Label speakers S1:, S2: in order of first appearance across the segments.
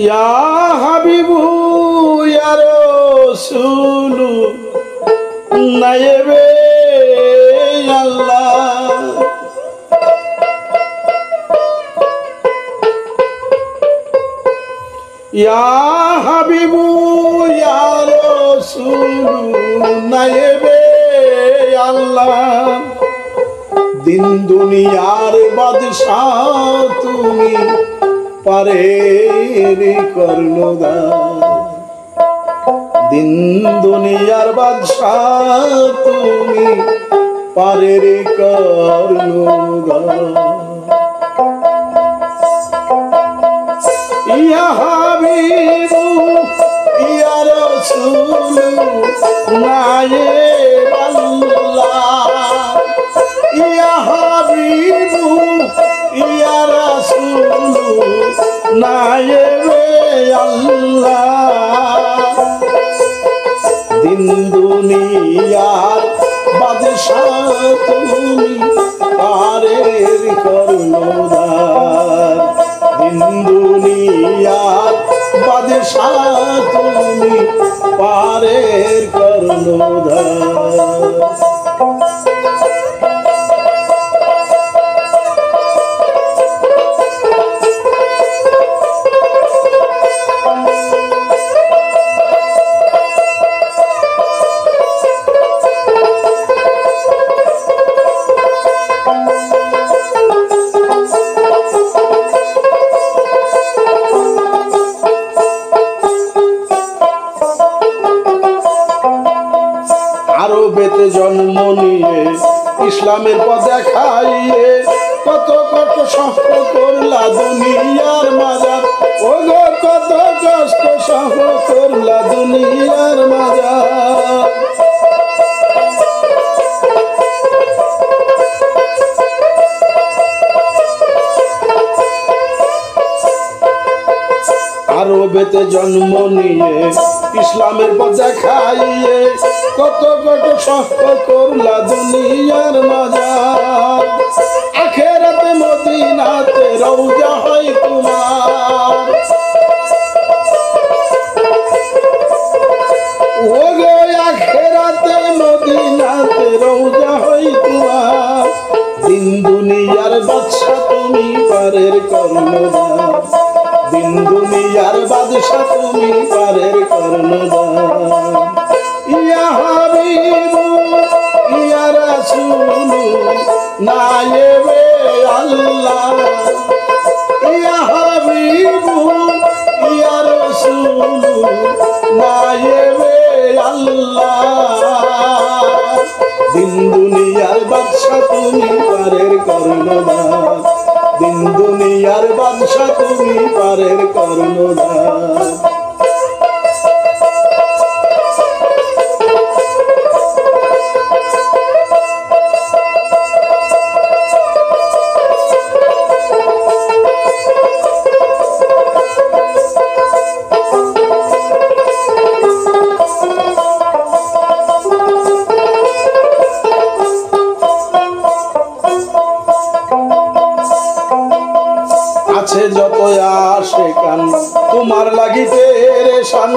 S1: ইয়া হাবিবু ইয়া রাসূলু নায়েবে আল্লাহ ইয়া হাবিবু ইয়া রাসূলু নায়েবে আল্লাহ দিন দুনিয়ার বাদশাহ তুমি পারের কর্ণধার দিন দুনিয়ার বাদশাহ তুমি পারের কর্ণধার ইয়া হাবিবু ইয়া রাসূলু নায়েব আল্লাহ ইয়া হাবিবু ইয়া রাসূলু নায়েবে আল্লাহ দিন দুনিয়ার বাদশাহ তুমি পারের কর্ণধার দিন দুনিয়ার বাদশাহ তুমি পারের কর্ণধার আরবেতে জন্ম নিয়ে ইসলামের পথ দেখাইয়ে কত কত সফর করলা দুনিয়ার মাজার ও গো কত কষ্ট সফর করলা দুনিয়ার মাজার আরবেতে জন্ম নিয়ে ইসলামের পথ দেখাইয়ে কত কত সফর করলা দুনিয়ার মাজার আখেরাতে মদিনাতে রওজা হয় তোমার ও গো আখেরাতে মদিনাতে রওজা হয় তোমার দিন দুনিয়ার বাদশা তুমি পারের কর্ণধার দিন দুনিয়ার বাদশা তুমি পারের কর্ণধার ইয়া হাবিবু ইয়া রাসূলু নায়েবে আল্লাহ ইয়া হাবিবু ইয়া রাসূলু নায়েবে আল্লাহ দিন দুনিয়ার বাদশা তুমি পারের কর্ণধার দিন দুনিয়ার বাদশা তুমি পারের কর্ণধার আছে যত আশিকান তোমার লাগি পেরেশান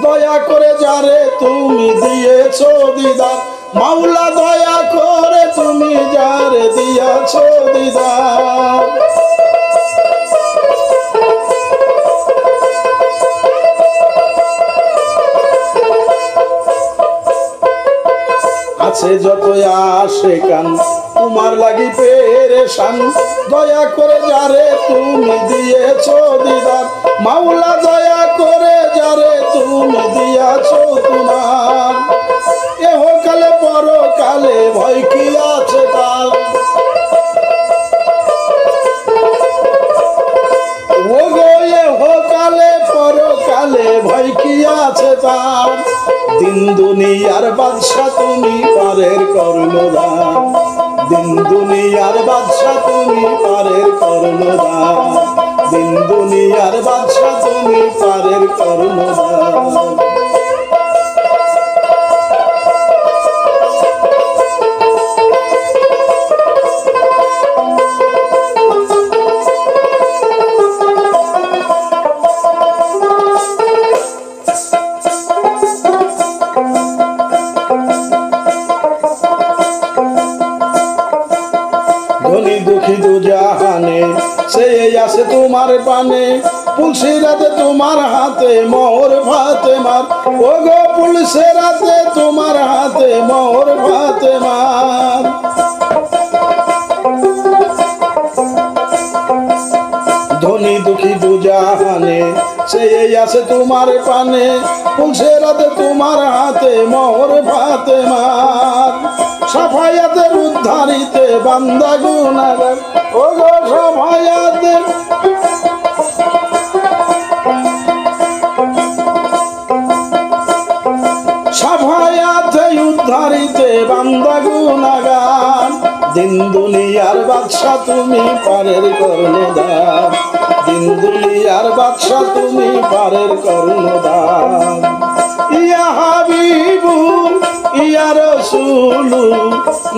S1: দয়া করে যারে তুমি দিয়েছো দিদার মাওলা দয়া করে তুমি যারে দিয়েছো দিদার আছে যত আশিকান তোমার লাগি পেরেশান দয়া করে যারে তুমি দিয়েছো দিদার মাওলা দয়া করে যারে তুমি দিয়েছো তোমার এহকালে পরকালে ভয় কি আছে তার ও গো এহকালে পরকালে ভয় কি আছে তার দিন দুনিয়ার বাদশা তুমি পারের কর্ণধার দিন দুনিয়ার বাদশা তুমি পারের কর্ণধার দিন দুনিয়ার বাদশা তুমি পারের কর্ণধার ধনী দুঃখী দু জাহানে সে আছে তোমার পানে পুলসে রাতে তোমার হাতে মোহর ফাতেমার ও গো পুলসে রাতে তোমার হাতে মোহর ফাতেমার ধনী দুঃখী দু জাহানে সে আছে তোমার পানে পুলসে রাতে তোমার হাতে মোহর ফাতেমার সাফায়াতের উদ্ধারিতে বান্দা গুনাহগার ও গো সাফায়াতের সাফায়াতে উদ্ধারিতে বান্দা গুনাহগার দিন দুনিয়ার বাদশা তুমি পারের কর্ণধার দিন দুনিয়ার বাদশা তুমি পারের কর্ণধার ইয়া হাবিবু ইয়া রাসূলু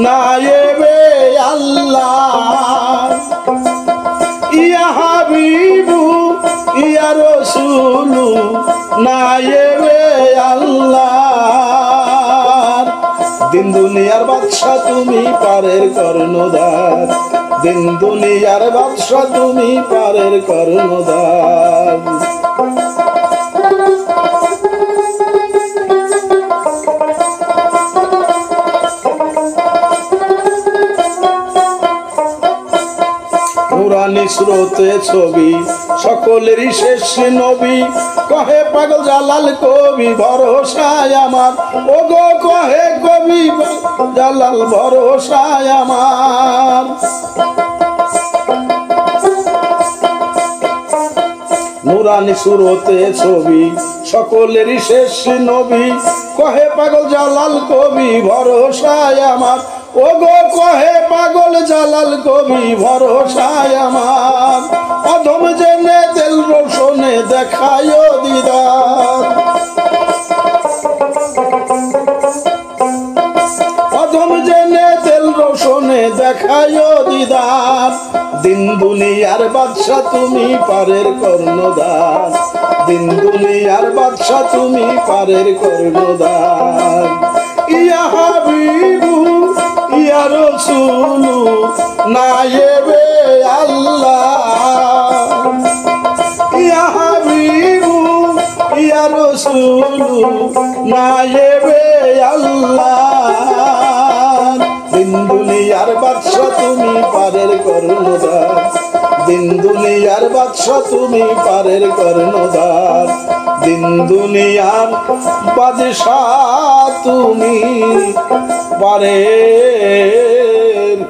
S1: নায়েবে আল্লাহ ইয়া হাবিবু ইয়া রাসূলু নায়েবে আল্লাহ দিন দুনিয়ার বাদশা তুমি পারের কর্ণধার দিন দুনিয়ার বাদশা তুমি পারের কর্ণধার নুরানি স্রোতে ছবি সকলেরই শেষ নবী কহে পাগল জালাল কবি ভরসায় আমার ও গো কহে কবি জালাল ভরসায় আমার নুরানি সুরতে ছবি সকলেরই শেষ নবী কহে পাগল জালাল কবি ভরসায় আমার ও গো কহে পাগল জালাল কবি ভরসায় আমার অধম জেনে দিল রোশনে দেখায় দিদার অধম জেনে দিল রোশনে দেখায় দিদার দিন দুনিয়ার বাদশা তুমি পারের কর্ণধার দিন দুনিয়ার বাদশা তুমি পারের কর্ণধার ইয়া হাবিবু ইয়া রাসূলু নায়েবে আল্লাহ ইয়া হাবিবু ইয়া রাসূলু নায়েবে আল্লাহ দিন দুনিয়ার বাদশা তুমি পারের কর্ণধার দিন দুনিয়ার বাদশা তুমি পারের কর্ণধার দিন দুনিয়ার বাদশা তুমি পারের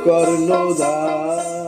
S1: কর্ণধার।